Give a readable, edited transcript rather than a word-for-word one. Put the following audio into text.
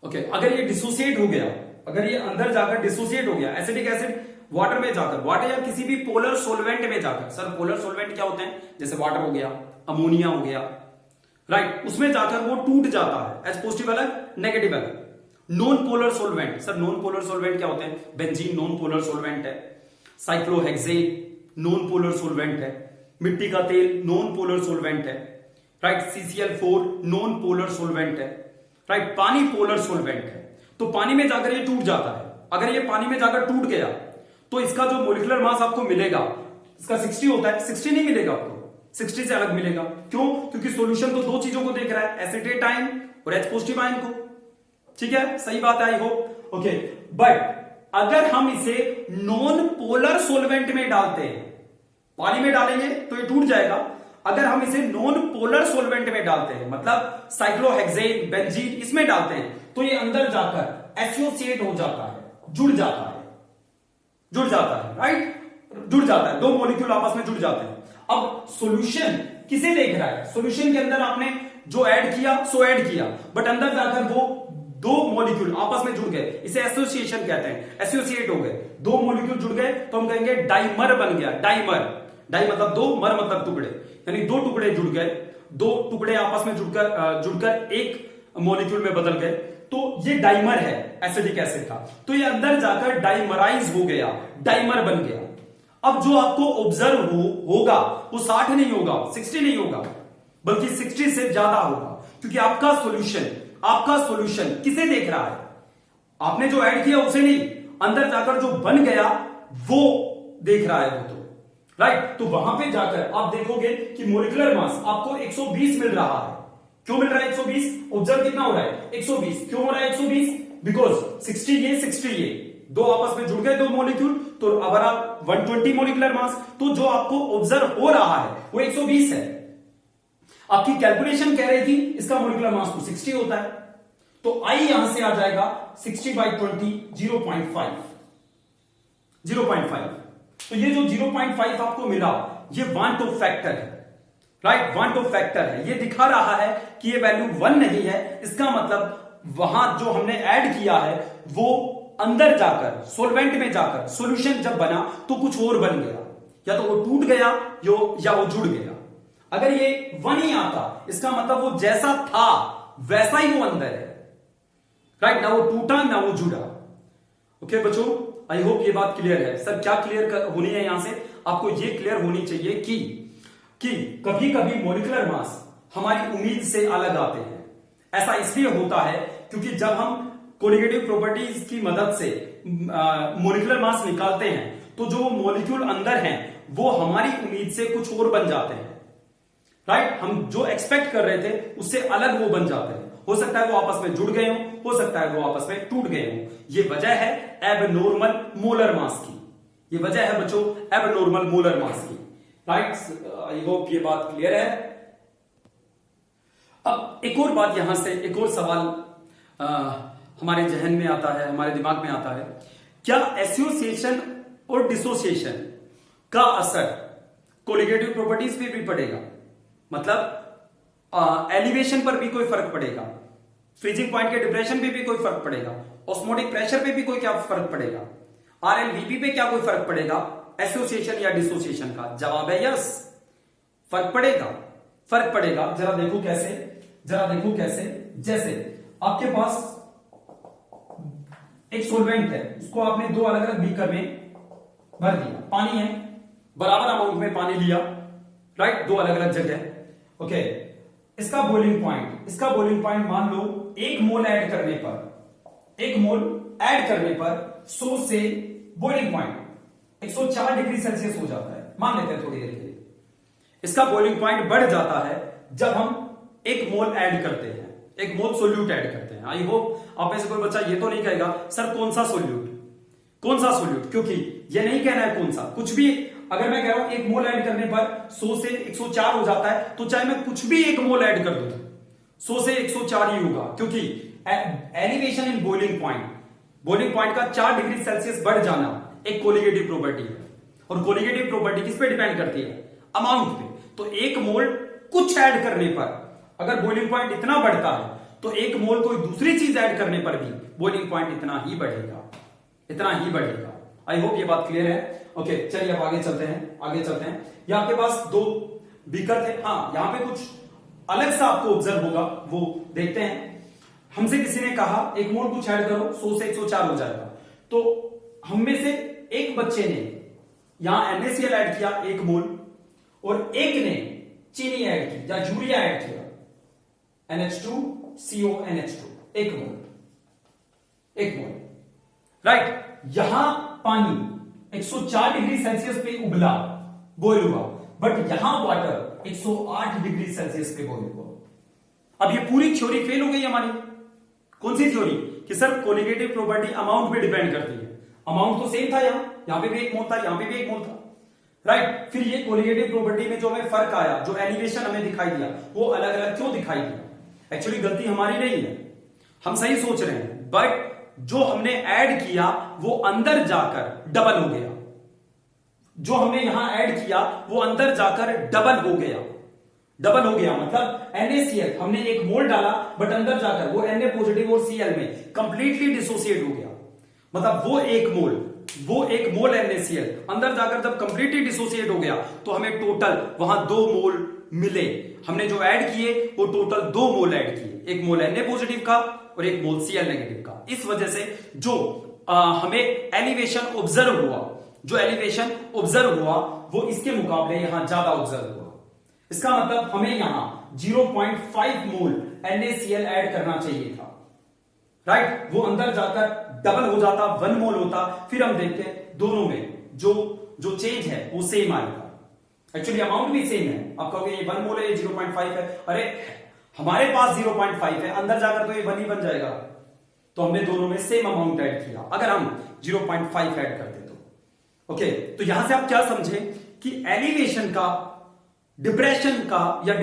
Okay, अगर ये dissociate हो गया, अगर ये अंदर जाकर डिसोसिएट हो गया, एसिडिक एसिड वाटर में जाकर, वाटर या किसी भी पोलर सोलवेंट में जाकर, सर पोलर सोलवेंट क्या होते हैं, जैसे वाटर हो गया, अमोनिया हो गया, राइट, उसमें जाकर वो टूट जाता है। एच पॉजिटिव अलग, नेगेटिव अलग। Non polar solvent, sir non polar solvent क्या होते हैं, बेंजीन नॉन पोलर सोलवेंट है, साइक्लोहेक्सेन नॉन पोलर सोलवेंट है, मिट्टी का तेल नॉन पोलर सोलवेंट है, right, CCl4 non polar solvent है, राइट, पानी पोलर सोलवेंट है। तो पानी में जाकर ये टूट जाता है। अगर ये पानी में जाकर टूट गया तो इसका जो मोलिकुलर मास आपको मिलेगा, इसका 60 होता है, 60 नहीं मिलेगा आपको, 60 से अलग मिलेगा। क्यों? क्योंकि सॉल्यूशन तो दो चीजों को देख रहा है, एसिटेट आयन और H पॉजिटिव आयन को। ठीक है, सही बात है, आई होप। ओके, बट अगर हम इसे नॉन पोलर सोलवेंट में डालते हैं, पानी में डालेंगे तो ये टूट जाएगा। अगर हम इसे नॉन पोलर सोलवेंट में डालते हैं, मतलब साइक्लोहेक्सेन, बेंजीन, इसमें डालते हैं, तो ये अंदर जाकर एसोसिएट हो जाता है, जुड़ जाता है, राइट, जुड़ जाता है, दो मॉलिक्यूल आपस में जुड़ जाते हैं। अब सॉल्यूशन किसे देख रहा है? सॉल्यूशन के अंदर आपने जो ऐड किया सो ऐड किया, बट अंदर जाकर वो दो मॉलिक्यूल आपस में जुड़ गए, इसे एसोसिएशन कहते हैं, एसोसिएट हो गए, दो मॉलिक्यूल जुड़ गए तो हम कहेंगे डाइमर बन गया। डाइमर, डाई मतलब दो, मर मतलब टुकड़े, यानी दो टुकड़े जुड़ गए, दो टुकड़े आपस में जुड़कर एक मॉलिक्यूल में बदल गए, तो ये डाइमर है एसिडिक एसिड का। तो ये अंदर जाकर डाइमराइज हो गया, डाइमर बन गया। अब जो आपको ऑब्जर्व होगा वो 60 नहीं होगा, 60 नहीं होगा, बल्कि 60 से ज्यादा होगा, क्योंकि आपका सॉल्यूशन किसे देख रहा है? आपने जो ऐड किया उसे नहीं, अंदर जाकर जो बन गया वो देख रहा है वो, तो राइट। तो वहां पे जाकर आप देखोगे कि मोलिकुलर मास आपको 120 मिल रहा है। क्यों मिल रहा है 120? ऑब्जर्व कितना हो रहा है? 120। क्यों हो रहा है 120? बिकॉज 60 ये दो आपस में जुड़ गए, दो मॉलिक्यूल, तो अगर आप 120 मोलिकुलर मास, तो जो आपको ऑब्जर्व हो रहा है वो 120 है। आपकी कैलकुलेशन कह रही थी इसका मोलिकुलर मास तो 60 होता है, तो आई यहां से आ जाएगा 60/20, 0.5। तो ये जो 0.5 आपको मिला, ये वांट ऑफ फैक्टर है, राइट, वांट ऑफ फैक्टर है। ये दिखा रहा है कि ये वैल्यू 1 नहीं है, इसका मतलब वहां जो हमने ऐड किया है वो अंदर जाकर, सोलवेंट में जाकर, सॉल्यूशन जब बना तो कुछ और बन गया, या तो वो टूट गया या वो जुड़ गया। अगर ये 1 ही आता, इसका मतलब वो जैसा था वैसा ही वो अंदर है, राइट, ना वो टूटा ना वो जुड़ा। ओके बच्चों, आई होप ये बात क्लियर है। सर क्या क्लियर होनी है यहां से? आपको ये क्लियर होनी चाहिए कि कभी कभी मॉलिक्यूलर मास हमारी उम्मीद से अलग आते हैं। ऐसा इसलिए होता है क्योंकि जब हम कोलिगेटिव प्रॉपर्टीज की मदद से मॉलिक्यूलर मास निकालते हैं, तो जो मॉलिक्यूल अंदर हैं वो हमारी उम्मीद से कुछ और बन जाते हैं, राइट। हम जो एक्सपेक्ट कर रहे थे उससे अलग वो बन जाते हैं। हो सकता है वो आपस में जुड़ गए हो सकता है वो आपस में टूट गए हों। ये वजह है एबनॉर्मल मोलर मास की, ये वजह है बच्चों एबनॉर्मल मोलर मास की, राइट। आई होप ये बात क्लियर है। अब एक और बात यहां से, एक और सवाल हमारे जहन में आता है, हमारे दिमाग में आता है, क्या एसोसिएशन और डिसोसिएशन का असर कोलिगेटिव प्रॉपर्टीज पे भी पड़ेगा? मतलब एलिवेशन पर भी कोई फर्क पड़ेगा, फ्रीजिंग पॉइंट के डिप्रेशन पे भी कोई फर्क पड़ेगा, ऑस्मोटिक प्रेशर पे भी कोई क्या फर्क पड़ेगा, RLVP पे क्या कोई फर्क पड़ेगा एसोसिएशन या डिसोसिएशन का? जवाब है यस, फर्क पड़ेगा। जरा देखो कैसे, जैसे आपके पास एक सोलवेंट है, उसको आपने दो अलग अलग बीकर में भर दिया, पानी है, बराबर अमाउंट में पानी लिया, राइट, दो अलग अलग जगह। ओके, इसका बॉइलिंग पॉइंट मान लो 1 मोल ऐड करने पर 100 से बॉइलिंग पॉइंट 104 डिग्री सेल्सियस हो जाता है, मान लेते हैं थोड़ी देर के लिए। इसका बॉइलिंग पॉइंट बढ़ जाता है जब हम 1 मोल ऐड करते हैं, 1 मोल सोल्यूट ऐड करते हैं। आई होप आप में से कोई बच्चा ये तो नहीं कहेगा सर कौन सा सोल्यूट, क्योंकि ये नहीं कहना है कौन सा, कुछ भी। अगर मैं कह रहा हूं 1 मोल ऐड करने पर 100 से 104 हो जाता है, तो चाहे मैं कुछ भी 1 मोल ऐड कर दूं 100 से 104 ही होगा, क्योंकि एलिवेशन इन बॉइलिंग पॉइंट का 4 डिग्री सेल्सियस बढ़ जाना एक कोलिगेटिव प्रॉपर्टी है, और कोलिगेटिव प्रॉपर्टी किस पे डिपेंड करती है? अमाउंट पे। तो 1 मोल कुछ ऐड करने पर अगर बॉइलिंग पॉइंट इतना बढ़ता है तो एक मोल कोई दूसरी चीज ऐड करने पर भी बॉइलिंग पॉइंट इतना ही बढ़ेगा, इतना ही बढ़ेगा। आई होप ये बात क्लियर है। ओके चलिए अब आगे चलते हैं। ये आपके पास दो बीकर थे। हाँ, यहां पे कुछ अलग सा आपको ऑब्जर्व होगा, वो देखते हैं। हमसे किसी ने कहा एक मोल कुछ ऐड करो, 100 से 104 हो जाएगा। तो हम में से एक बच्चे ने यहां NaCl ऐड किया 1 मोल, और एक ने चीनी ऐड की या यूरिया ऐड किया NH2CONH2 1 मोल, राइट। यहां पानी 104 डिग्री सेल्सियस पे उबला, बॉयल हुआ, बट यहां वाटर 108 डिग्री सेल्सियस पे बॉयल हुआ। अब ये पूरी थ्योरी फेल हो गई हमारी। कौन सी थ्योरी? कि सर कोलिगेटिव प्रॉपर्टी अमाउंट पे डिपेंड करती है। अमाउंट तो सेम था, यहां पे भी 1 मोल था, यहां पे भी 1 मोल था, राइट। फिर ये कोलिगेटिव प्रॉपर्टी में जो हमें फर्क आया, जो एलिवेशन हमें दिखाई दिया, वो अलग अलग क्यों दिखाई दिया? एक्चुअली गलती हमारी नहीं है, हम सही सोच रहे हैं, बट जो हमने ऐड किया वो अंदर जाकर डबल हो गया। जो हमने यहां ऐड किया वो अंदर जाकर डबल हो गया। मतलब NaCl हमने 1 मोल डाला, बट अंदर जाकर वो Na पॉजिटिव और Cl में कंप्लीटली डिसोसिएट हो गया। मतलब वो एक मोल NaCl अंदर जाकर जब कंप्लीटली डिसोसिएट हो गया, तो हमें टोटल वहां 2 मोल मिले। हमने जो ऐड किए वो टोटल 2 मोल ऐड किए, 1 मोल Na पॉजिटिव का और 1 मोल Cl नेगेटिव का। इस वजह से जो हमें एलिवेशन ऑब्जर्व हुआ वो इसके मुकाबले यहां ज्यादा ऑब्जर्व हुआ। इसका मतलब हमें यहां 0.5 मोल NaCl ऐड करना चाहिए था, राइट। वो अंदर जाकर डबल हो जाता, 1 मोल होता। फिर हम देखते हैं दोनों में जो चेंज है वो सेम आएगा। एक्चुअली अमाउंट भी सेम है। आप कहोगे ये 1 मोल है, ये 0.5 है। अरे हमारे पास 0.5 है, अंदर जाकर तो ये 1 ही बन जाएगा। तो हमने दोनों में सेम अमाउंट ऐड किया। अगर हम 0.5 ऐड करते तो ओके। तो यहां से आप क्या समझे कि एलिवेशन का, डिप्रेशन का या